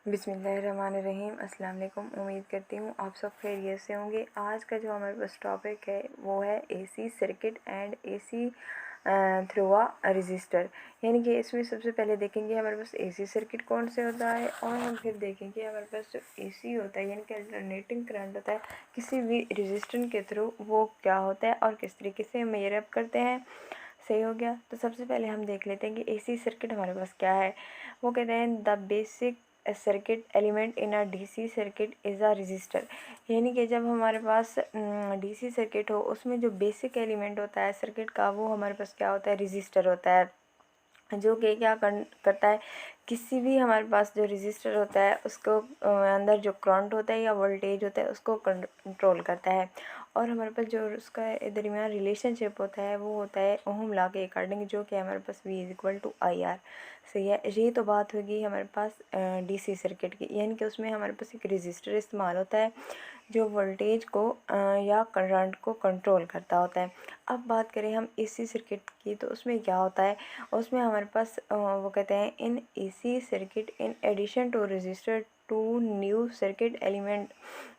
बिस्मिल्लाहिर्रहमानिर्रहीम। अस्सलाम वालेकुम। उम्मीद करती हूँ आप सब खैरियत से होंगे। आज का जो हमारे पास टॉपिक है वो है AC circuit and AC through a resistor. यानी कि इसमें सबसे पहले देखेंगे हमारे पास एसी सर्किट कौन से होता है, और हम फिर देखेंगे हमारे पास जो एसी होता है यानी कि अल्टरनेटिंग करंट होता है किसी भी रजिस्टर के थ्रू, वो क्या होता है और किस तरीके से हम मेजर अप करते हैं। सही हो गया। तो सबसे पहले हम देख लेते हैं कि एसी सर्किट हमारे पास क्या है। वो कहते हैं the basic circuit element in a DC circuit is a resistor. यानी कि जब हमारे पास डीसी सर्किट हो उसमें जो बेसिक एलिमेंट होता है सर्किट का वो हमारे पास क्या होता है, रजिस्टर होता है। जो कि क्या करता है, किसी भी हमारे पास जो रजिस्टर होता है उसको अंदर जो करंट होता है या वोल्टेज होता है उसको कंट्रोल करता है। और हमारे पास जो उसका दरमियान रिलेशनशिप होता है वो होता है ओहम लॉ के अकॉर्डिंग, जो कि हमारे पास V equal to I R. सही है। ये तो बात होगी हमारे पास डीसी सर्किट की, यानी कि उसमें हमारे पास एक रजिस्टर इस्तेमाल होता है जो वोल्टेज को या करंट को कंट्रोल करता होता है। अब बात करें हम एसी सर्किट की, तो उसमें क्या होता है, उसमें हमारे पास वो कहते हैं in AC circuit in addition to resistor two new circuit element.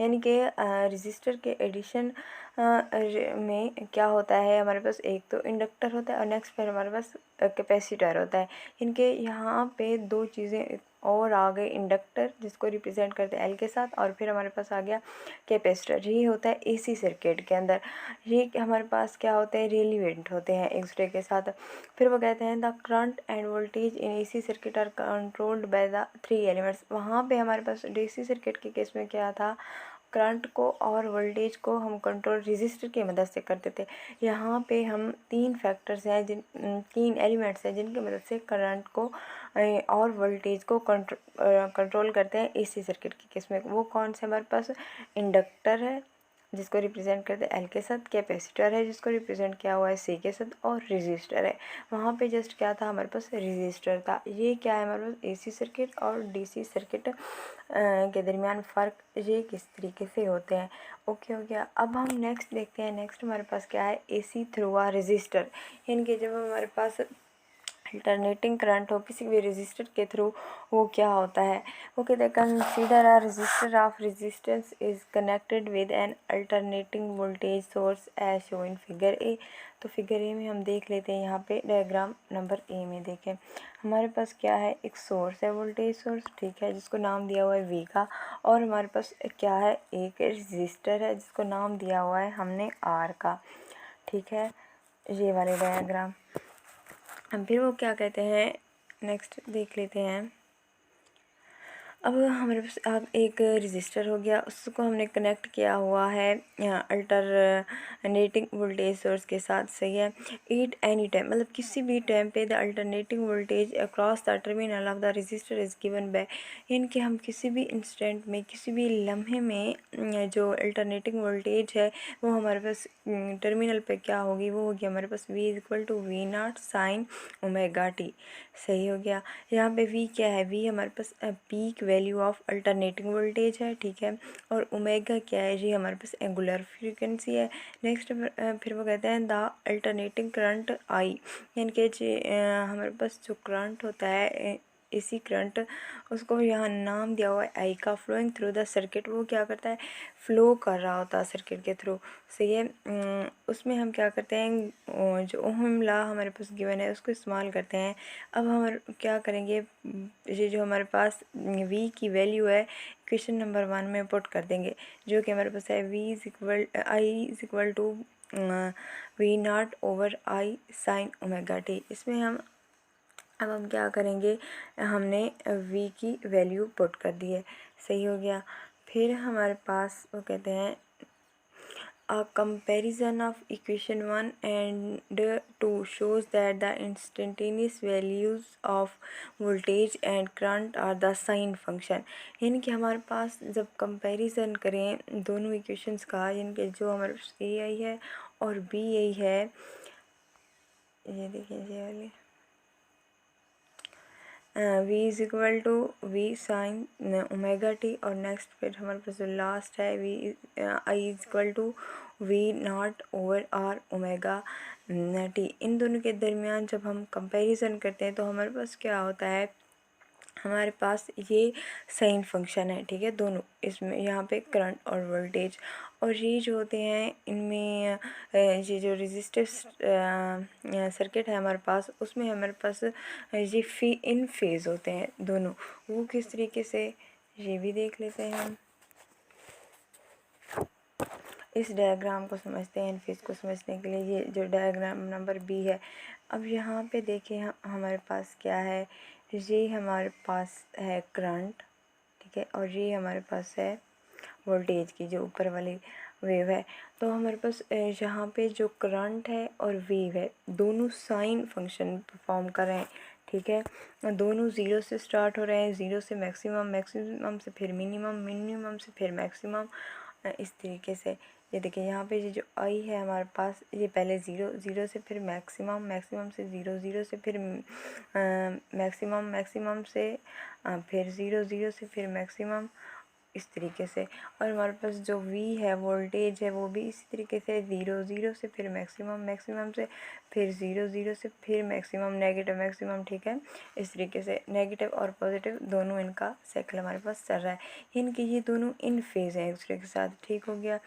यानी कि रजिस्टर के एडिशन में क्या होता है, हमारे पास एक तो इंडक्टर होता है और नेक्स्ट फिर हमारे पास कैपेसिटर होता है। इनके यहाँ पे दो चीज़ें और आ गए, इंडक्टर जिसको रिप्रेजेंट करते हैं एल के साथ, और फिर हमारे पास आ गया कैपेसिटर। ये होता है एसी सर्किट के अंदर। ये हमारे पास क्या होते हैं, रिलेवेंट होते हैं एक दूसरे के साथ। फिर वो कहते हैं the current and voltage in AC circuit are controlled by the three elements. वहाँ पे हमारे पास डीसी सर्किट के केस में क्या था, करंट को और वोल्टेज को हम कंट्रोल रजिस्टर की मदद से करते थे। यहाँ पे हम तीन फैक्टर्स हैं तीन एलिमेंट्स हैं जिनकी मदद से करंट को और वोल्टेज को कंट्रोल करते हैं एसी सर्किट के केस में। वो कौन से हमारे पास, इंडक्टर है जिसको रिप्रेजेंट करते हैं एल के साथ, कैपेसिटर है जिसको रिप्रेजेंट किया हुआ है सी के साथ, और रजिस्टर है। वहाँ पे जस्ट क्या था, हमारे पास रजिस्टर था। ये क्या है, हमारे पास एसी सर्किट और डीसी सर्किट के दरमियान फ़र्क ये किस तरीके से होते हैं। ओके हो गया। अब हम नेक्स्ट देखते हैं। नेक्स्ट हमारे पास क्या है, एसी थ्रू अ रजिस्टर। यानी कि जब हमारे पास अल्टरनेटिंग करंट हो किसी भी रजिस्टर के थ्रू, वो क्या होता है, वो कहते हैं consider a resistor of resistance is connected with an alternating voltage source as show in figure A. तो फिगर ए में हम देख लेते हैं, यहाँ पे डायग्राम नंबर ए में देखें हमारे पास क्या है, एक सोर्स है वोल्टेज सोर्स, ठीक है, जिसको नाम दिया हुआ है वी का। और हमारे पास क्या है, एक रजिस्टर है जिसको नाम दिया हुआ है हमने आर का, ठीक है, ये वाले डायग्राम। अब फिर वो क्या कहते हैं, नेक्स्ट देख लेते हैं। अब हमारे पास अब एक रजिस्टर हो गया, उसको हमने कनेक्ट किया हुआ है अल्टरनेटिंग वोल्टेज सोर्स के साथ। सही है। एट एनी टाइम, मतलब किसी भी टाइम पे the alternating voltage across the terminal of the register is given by. यानी कि हम किसी भी इंस्टेंट में, किसी भी लम्हे में जो अल्टरनेटिंग वोल्टेज है वो हमारे पास टर्मिनल पे क्या होगी, वो होगी हमारे पास V equal to V naught sine omega t. सही हो गया। यहाँ पे V क्या है, V हमारे पास peak value of alternating voltage है, ठीक है, और ओमेगा क्या है, ये हमारे पास एंगुलर फ्रीक्वेंसी है। नेक्स्ट फिर वो कहते हैं द अल्टरनेटिंग करंट आई। यानी कि हमारे पास जो करंट होता है इसी करंट, उसको यहाँ नाम दिया हुआ है आई का, फ्लोइंग थ्रू द सर्किट। वो क्या करता है, फ्लो कर रहा होता है सर्किट के थ्रू। सही है। उसमें हम क्या करते हैं, जो ओहम लॉ हमारे पास गिवन है उसको इस्तेमाल करते हैं। अब हम क्या करेंगे, ये जो हमारे पास V की वैल्यू है क्वेश्चन नंबर 1 में पुट कर देंगे, जो कि हमारे पास है I is equal to V naught over I sine omega T. इसमें अब हम क्या करेंगे, हमने V की वैल्यू पुट कर दी है। सही हो गया। फिर हमारे पास वो कहते हैं a comparison of equation 1 and 2 shows that the instantaneous values of voltage and current are the sine function। यानी कि हमारे पास जब कंपैरिजन करें दोनों इक्वेशंस का, यानी कि जो हमारे पास ए आई है और बी आई है, ये देखिए ये वाली V is equal to V sine omega T, और नेक्स्ट फिर हमारे पास जो लास्ट है V I is equal to V naught over R omega T. इन दोनों के दरमियान जब हम कंपैरिजन करते हैं तो हमारे पास क्या होता है, हमारे पास ये साइन फंक्शन है, ठीक है, दोनों इसमें यहाँ पे करंट और वोल्टेज। और ये जो होते हैं इनमें ये जो रेजिस्टिव सर्किट है हमारे पास, उसमें हमारे पास ये इन फेज़ होते हैं दोनों। वो किस तरीके से, ये भी देख लेते हैं हम। इस डायग्राम को समझते हैं, इन फेज़ को समझने के लिए। ये जो डायग्राम नंबर बी है, अब यहाँ पे देखिए हमारे पास क्या है, ये हमारे पास है करंट, ठीक है, और ये हमारे पास है वोल्टेज की जो ऊपर वाली वेव है। तो हमारे पास यहाँ पे जो करंट है और वेव है, दोनों साइन फंक्शन परफॉर्म कर रहे हैं, ठीक है। दोनों ज़ीरो से स्टार्ट हो रहे हैं, ज़ीरो से मैक्सिमम, मैक्सिमम से फिर मिनिमम, मिनिमम से फिर मैक्सिमम, इस तरीके से। ये देखिए यहाँ पे ये जो आई है हमारे पास, ये पहले ज़ीरो, ज़ीरो से फिर मैक्सिमम, मैक्सिमम से ज़ीरो, ज़ीरो से फिर मैक्सिमम, मैक्सिमम से फिर ज़ीरो, ज़ीरो से फिर मैक्सिमम, इस तरीके से। और हमारे पास जो वी है, वोल्टेज है, वो भी इसी तरीके से ज़ीरो, ज़ीरो से फिर मैक्सिमम, मैक्सिमम से फिर ज़ीरो, ज़ीरो से फिर मैक्सिमम, नेगेटिव मैक्सिमम, ठीक है। इस तरीके से नेगेटिव और पॉजिटिव दोनों इनका साइकिल हमारे पास चल रहा है। इनकी ये दोनों इन फेज़ हैं एक दूसरे के साथ, ठीक हो गया।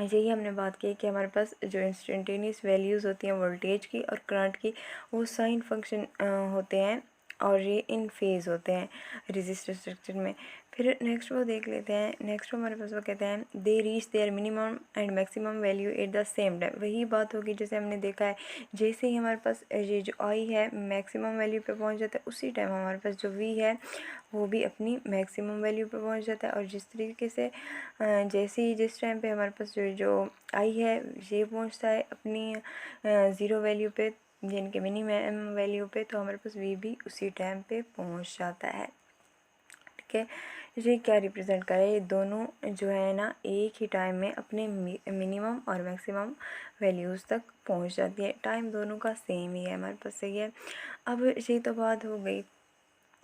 यही हमने बात की कि हमारे पास जो इंस्टेंटेनियस वैल्यूज़ होती हैं वोल्टेज की और करंट की, वो साइन फंक्शन होते हैं और ये इन फेज़ होते हैं रेजिस्टर स्ट्रक्चर में। फिर नेक्स्ट वो देख लेते हैं। नेक्स्ट हमारे पास वो कहते हैं they reach their minimum and maximum value at the same time. वही बात होगी जैसे हमने देखा है, जैसे ही हमारे पास ये जो आई है मैक्सिमम वैल्यू पे पहुंच जाता है, उसी टाइम हमारे पास जो वी है वो भी अपनी मैक्सिमम वैल्यू पे पहुंच जाता है। और जिस तरीके से जैसे ही जिस टाइम पे हमारे पास जो आई है ये पहुंचता है अपनी ज़ीरो वैल्यू पे, जिनके मिनिमम वैल्यू पे, तो हमारे पास वी भी उसी टाइम पे पहुंच जाता है, ठीक है। ये क्या रिप्रेजेंट करे, ये दोनों जो है ना एक ही टाइम में अपने मिनिमम और मैक्सिमम वैल्यूज़ तक पहुंच जाती है। टाइम दोनों का सेम ही है हमारे पास, सही है। अब ये तो बात हो गई,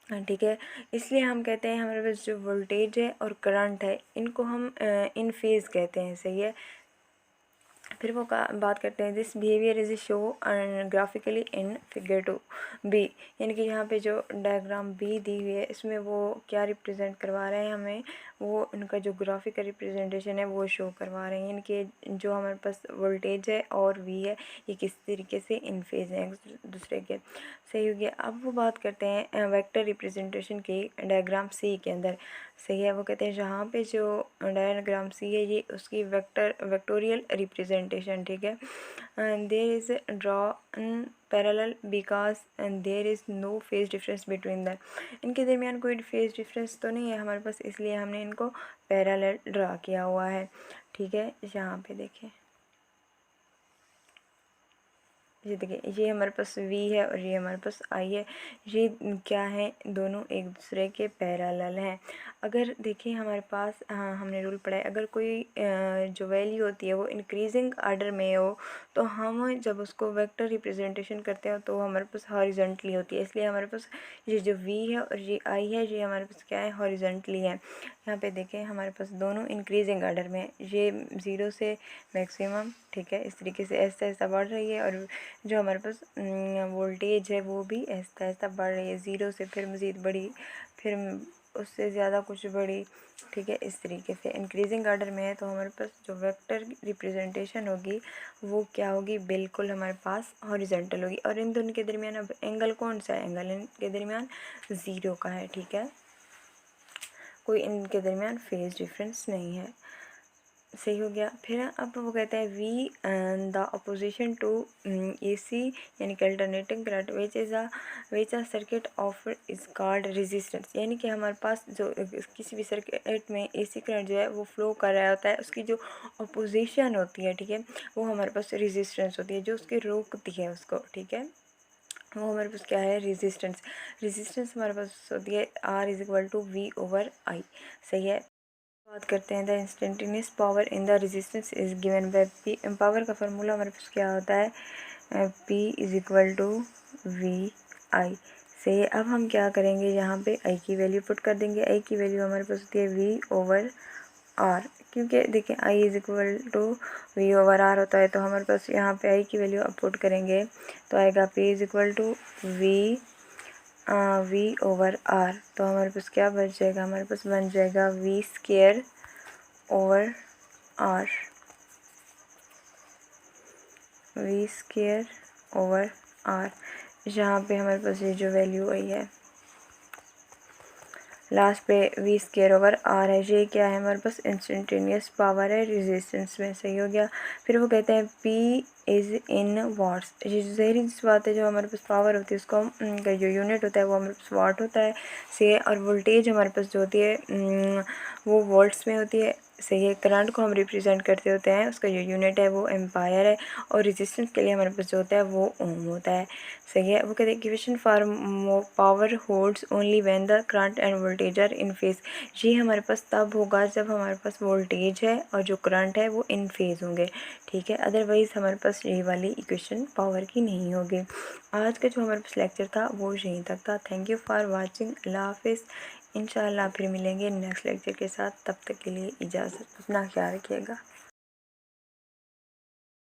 ठीक है। इसलिए हम कहते हैं हमारे पास जो वोल्टेज है और करंट है, इनको हम इन फेज़ कहते हैं, सही है। फिर वो बात करते हैं this behaviour is show graphically in figure 2b, यानी कि यहाँ पे जो डायग्राम बी दी हुई है इसमें वो क्या रिप्रेजेंट करवा रहे हैं हमें, वो उनका जो ग्राफिकल रिप्रेजेंटेशन है वो शो करवा रहे हैं। यानी कि जो हमारे पास वोल्टेज है और वी है, ये किस तरीके से इन फेज हैं एक दूसरे के, सही हो गया। अब वो बात करते हैं वेक्टर रिप्रेजेंटेशन की डायग्राम सी के अंदर, सही है। वो कहते हैं जहाँ पे जो डायग्राम सी है ये उसकी वेक्टोरियल रिप्रेजेंटेशन, ठीक है। There is draw parallel because there is no phase difference between them. इनके दरमियान कोई फेज डिफरेंस तो नहीं है हमारे पास, इसलिए हमने इनको पैरेलल ड्रा किया हुआ है, ठीक है। यहाँ पे देखें, ये देखिए ये हमारे पास वी है और ये हमारे पास आई है, ये क्या है, दोनों एक दूसरे के पैरेलल हैं। अगर देखिए हमारे पास हमने रूल पढ़ा है, अगर कोई जो वैल्यू होती है वो इंक्रीजिंग आर्डर में हो, तो हम जब उसको वेक्टर रिप्रेजेंटेशन करते हैं तो हमारे पास हॉरिजॉन्टली होती है। इसलिए हमारे पास ये जो वी है और ये आई है, ये हमारे पास क्या है, हॉरिजॉन्टली है। यहाँ पे देखें हमारे पास दोनों इंक्रीजिंग आर्डर में, ये ज़ीरो से मैक्सिमम, ठीक है, इस तरीके से ऐसा ऐसा बढ़ रही है। और जो हमारे पास वोल्टेज है वो भी ऐसा ऐसा बढ़ रही है, ज़ीरो से फिर मज़ीद बढ़ी, फिर उससे ज़्यादा कुछ बढ़ी, ठीक है। इस तरीके से इंक्रीजिंग आर्डर में है, तो हमारे पास जो वेक्टर रिप्रेजेंटेशन होगी वो क्या होगी, बिल्कुल हमारे पास हॉरिजॉन्टल होगी। और इन दोनों के दरमियान अब एंगल कौन सा है, एंगल इनके दरमियान ज़ीरो का है, ठीक है, कोई इनके दरमियान फेज डिफरेंस नहीं है, सही हो गया। फिर अब वो कहता है we the opposition to AC यानी कि alternating current which a circuit of is called resistance. यानी कि हमारे पास जो किसी भी सर्किट में AC करंट जो है वो फ्लो कर रहा होता है, उसकी जो अपोजिशन होती है, ठीक है, वो हमारे पास रेजिस्टेंस होती है, जो उसके रोकती है उसको, ठीक है, वो हमारे पास क्या है, रेजिस्टेंस। रेजिस्टेंस हमारे पास होती है R=V/I, सही है। बात करते हैं the instantaneous power in the resistance is given by P। Power का फार्मूला हमारे पास क्या होता है, P=VI, सही है। अब हम क्या करेंगे, यहाँ पे I की वैल्यू पुट कर देंगे। I की वैल्यू हमारे पास होती है V/R, क्योंकि देखिए I=V/R होता है, तो हमारे पास यहाँ पे I की वैल्यू अब पुट करेंगे तो आएगा P=V V/R। तो हमारे पास क्या बच जाएगा, हमारे पास बन जाएगा V²/R, V²/R, जहाँ पे हमारे पास ये जो वैल्यू आई है लास्ट पे V²/R है। ये क्या है हमारे पास इंस्टेंटेनियस पावर है रेजिस्टेंस में, सही हो गया। फिर वो कहते हैं P इज़ इन वाट्स। ये ज़ाहिर सी बात है, जो हमारे पास पावर होती है उसको हम का जो यूनिट होता है वो हमारे पास वाट होता है, सही है। और वोल्टेज हमारे पास जो होती है वो वोल्ट्स में होती है, सही है। करंट को हम रिप्रेजेंट करते होते हैं, उसका जो यूनिट है वो एम्पायर है। और रेजिस्टेंस के लिए हमारे पास जो होता है वो ओम होता है, सही है। वो कहते हैं equation for power holds only when the current and voltage are in phase. ये हमारे पास तब होगा जब हमारे पास वोल्टेज है और जो करंट है वो इन फेज होंगे, ठीक है। अदरवाइज़ हमारे पास ये वाली इक्वेशन पावर की नहीं होगी। आज का जो हमारे पास लेक्चर था वो यहीं तक था। Thank you for watching. अल्लाह हाफिज़। इंशाल्लाह फिर मिलेंगे नेक्स्ट लेक्चर के साथ। तब तक के लिए इजाज़त, अपना ख्याल रखिएगा।